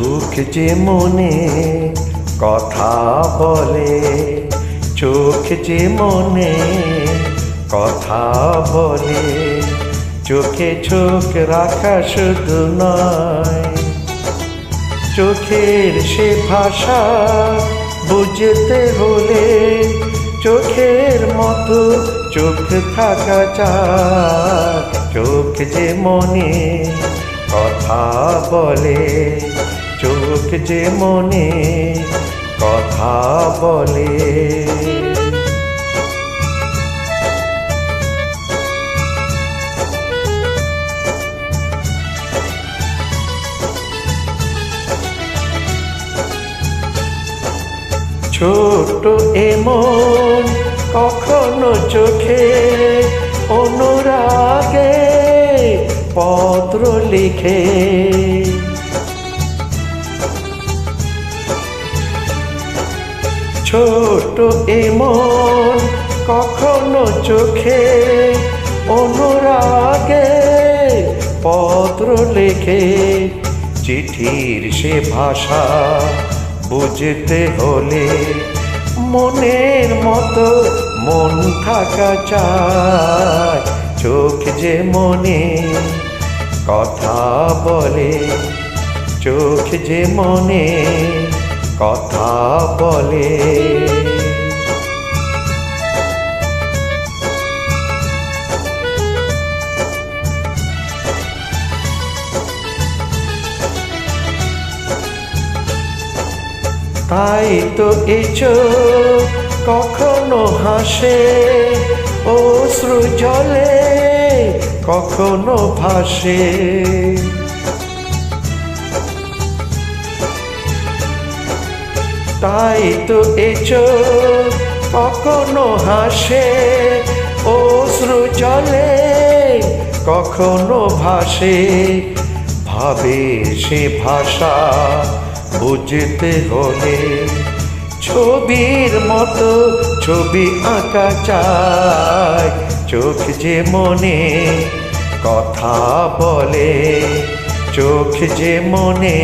চোখ যে মনে কথা বলে, চোখ যে মনে কথা বলে, চোখে চোখ রাখা শুধু নয়, চোখের সে ভাষা বুঝতে হলে চোখের মতো চোখ থাকা চায়। চোখ যে মনে কথা বলে, চোখ যে মনে কথা বলে। ছোট এমন কখনো চোখে অনুরাগে পত্র লিখে, ছোট এমন কখনো চোখে অনুরাগে পত্র লিখে। চিঠির সে ভাষা বুঝতে হলে মনের মতো মন থাকা চায়। চোখ যে মনে কথা বলে, চোখ যে মনে কথা বলে। তাই তো এ চোখ কখনো হাসে অশ্রু জলে, কখনো ভাসে। তাই তো এ চোখ কখনো হাসে অশ্রু জলে, কখনো ভাসে। ভাবে সে ভাষা বুঝতে হলে ছবির মতো ছবি আঁকা চায়। চোখ যে মনে কথা বলে, চোখ যে মনে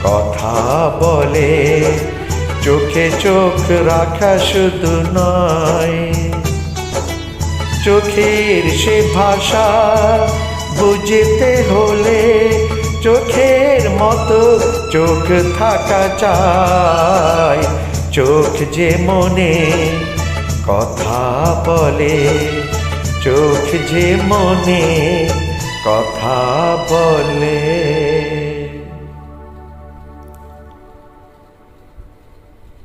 কথা বলে, চোখে চোখ রাখা শুধু নয়, চোখের সে ভাষা বুঝতে হলে চোখের মতো চোখ থাকা চায়। চোখ যে মনে কথা বলে, চোখ যে মনে কথা বলে।